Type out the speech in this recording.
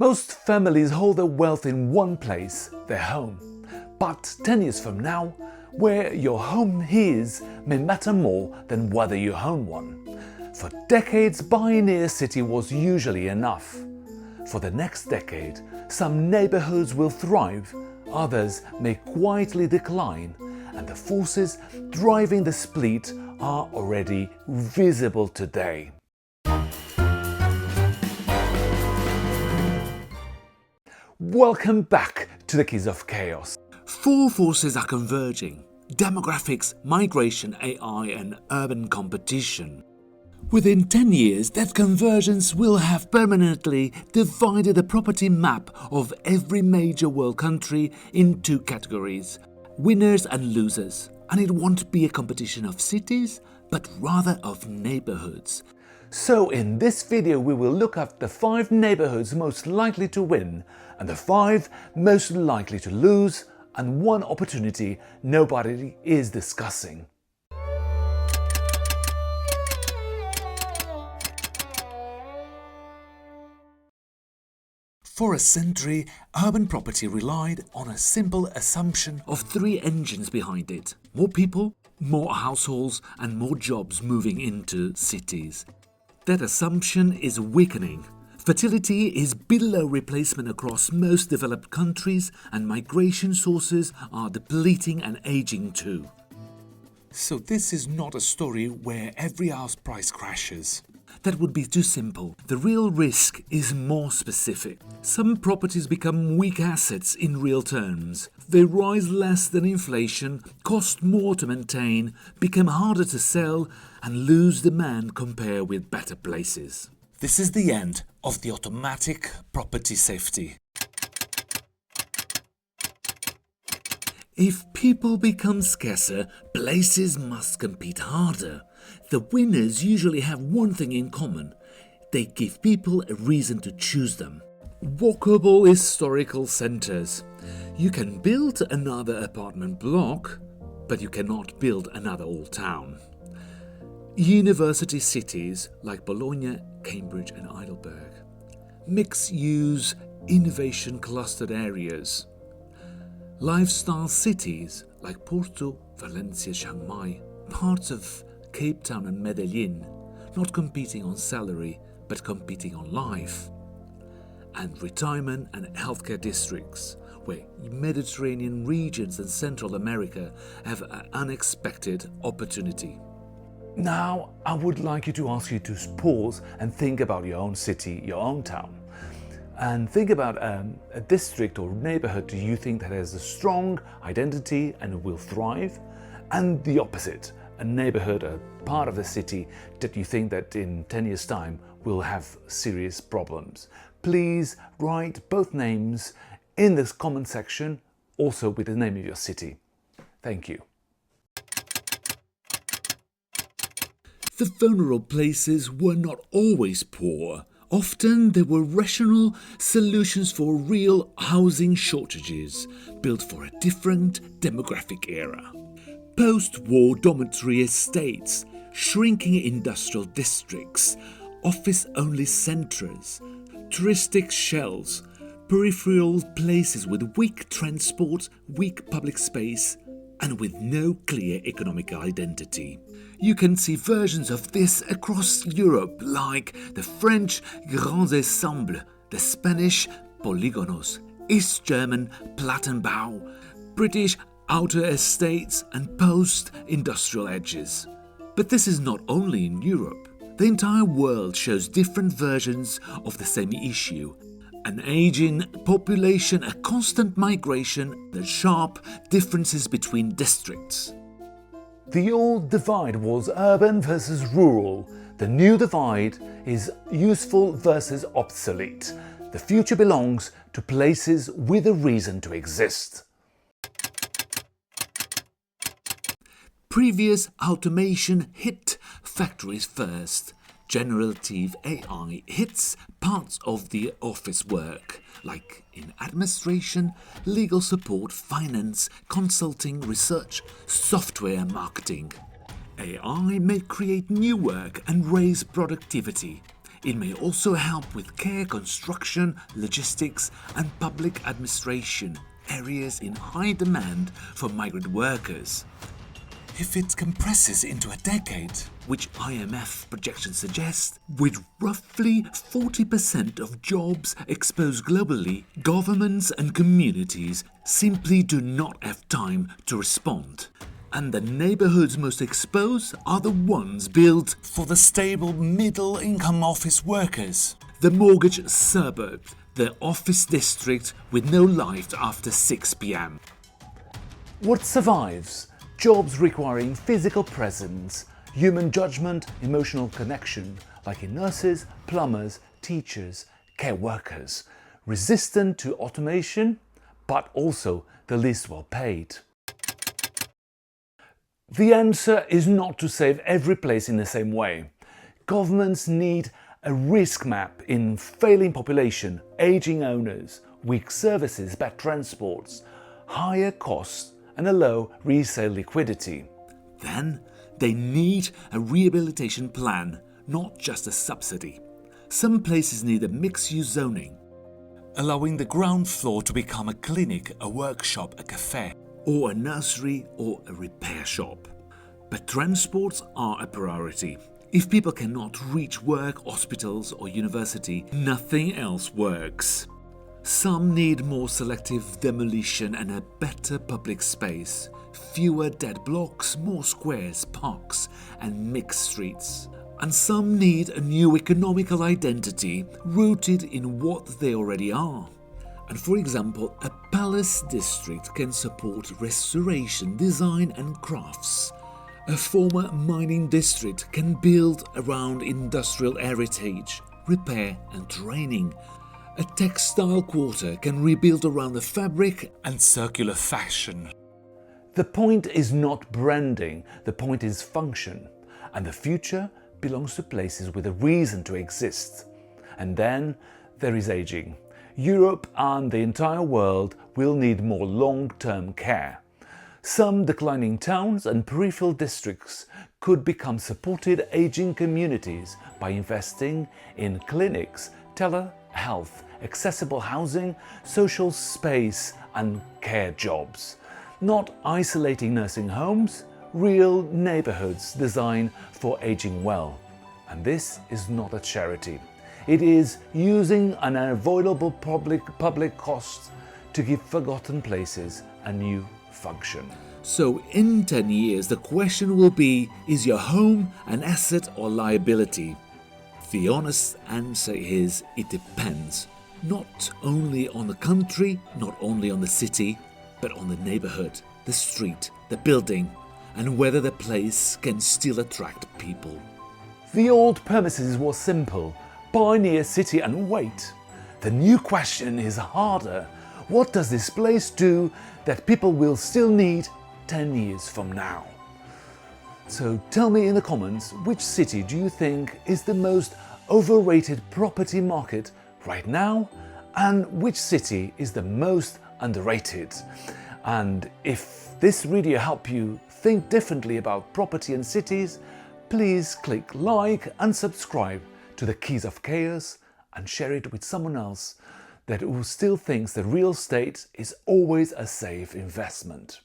Most families hold their wealth in one place, their home. But 10 years from now, where your home is may matter more than whether you own one. For decades, buying near a city was usually enough. For the next decade, some neighbourhoods will thrive, others may quietly decline, and the forces driving the split are already visible today. Welcome back to the Keys of Chaos. Four forces are converging: demographics, migration, AI and urban competition. Within 10 years, that convergence will have permanently divided the property map of every major world country in two categories: winners and losers. And it won't be a competition of cities, but rather of neighbourhoods. So in this video we will look at the 5 neighbourhoods most likely to win and the 5 most likely to lose, and one opportunity nobody is discussing. For a century, urban property relied on a simple assumption of 3 engines behind it: more people, more households and more jobs moving into cities. That assumption is weakening. Fertility is below replacement across most developed countries, and migration sources are depleting and aging too. So this is not a story where every house price crashes. That would be too simple. The real risk is more specific. Some properties become weak assets in real terms. They rise less than inflation, cost more to maintain, become harder to sell, and lose demand compared with better places. This is the end of the automatic property safety. If people become scarcer, places must compete harder. The winners usually have one thing in common: they give people a reason to choose them. Walkable historical centres. You can build another apartment block, but you cannot build another old town. University cities like Bologna, Cambridge and Heidelberg. Mixed-use, innovation-clustered areas. Lifestyle cities like Porto, Valencia, Chiang Mai, parts of Cape Town and Medellin, not competing on salary but competing on life. And retirement and healthcare districts, where Mediterranean regions and Central America have an unexpected opportunity. Now, I would like to ask you to pause and think about your own city, your own town. And think about a district or neighbourhood do you think that has a strong identity and will thrive, and the opposite, a neighbourhood, a part of the city that you think that in 10 years' time will have serious problems. Please write both names in this comment section, also with the name of your city. Thank you. The vulnerable places were not always poor. Often there were rational solutions for real housing shortages, built for a different demographic era. Post-war dormitory estates, shrinking industrial districts, office-only centres, touristic shells, peripheral places with weak transport, weak public space, and with no clear economic identity. You can see versions of this across Europe, like the French Grands Ensembles, the Spanish Polígonos, East German Plattenbau, British outer estates and post-industrial edges. But this is not only in Europe. The entire world shows different versions of the same issue. An aging population, a constant migration, the sharp differences between districts. The old divide was urban versus rural. The new divide is useful versus obsolete. The future belongs to places with a reason to exist. Previous automation hit factories first. Generative AI hits parts of the office work, like in administration, legal support, finance, consulting, research, software marketing. AI may create new work and raise productivity. It may also help with care, construction, logistics, and public administration, areas in high demand for migrant workers. If it compresses into a decade, which IMF projections suggest, with roughly 40% of jobs exposed globally, governments and communities simply do not have time to respond. And the neighbourhoods most exposed are the ones built for the stable middle-income office workers. The mortgage suburb, the office district with no life after 6 p.m. What survives? Jobs requiring physical presence, human judgment, emotional connection, like in nurses, plumbers, teachers, care workers, resistant to automation, but also the least well paid. The answer is not to save every place in the same way. Governments need a risk map in failing population, aging owners, weak services, bad transports, higher costs and a low resale liquidity. Then they need a rehabilitation plan, not just a subsidy. Some places need a mixed-use zoning, allowing the ground floor to become a clinic, a workshop, a cafe, or a nursery or a repair shop. But transports are a priority. If people cannot reach work, hospitals or university, nothing else works. Some need more selective demolition and a better public space, fewer dead blocks, more squares, parks and mixed streets. And some need a new economical identity rooted in what they already are. And for example, a palace district can support restoration, design and crafts. A former mining district can build around industrial heritage, repair and training. A textile quarter can rebuild around the fabric and circular fashion. The point is not branding, the point is function. And the future belongs to places with a reason to exist. And then there is aging. Europe and the entire world will need more long-term care. Some declining towns and peripheral districts could become supported aging communities by investing in clinics, telehealth, accessible housing, social space and care jobs. Not isolating nursing homes, real neighbourhoods designed for aging well. And this is not a charity. It is using an unavoidable public cost to give forgotten places a new function. So in 10 years the question will be, is your home an asset or liability? The honest answer is, it depends. Not only on the country, not only on the city, but on the neighbourhood, the street, the building, and whether the place can still attract people. The old premises was simple: buy near city and wait. The new question is harder. What does this place do that people will still need 10 years from now? So tell me in the comments, which city do you think is the most overrated property market right now, and which city is the most underrated? And if this video helped you think differently about property and cities, please click like and subscribe to the Keys of Chaos and share it with someone else who still thinks that real estate is always a safe investment.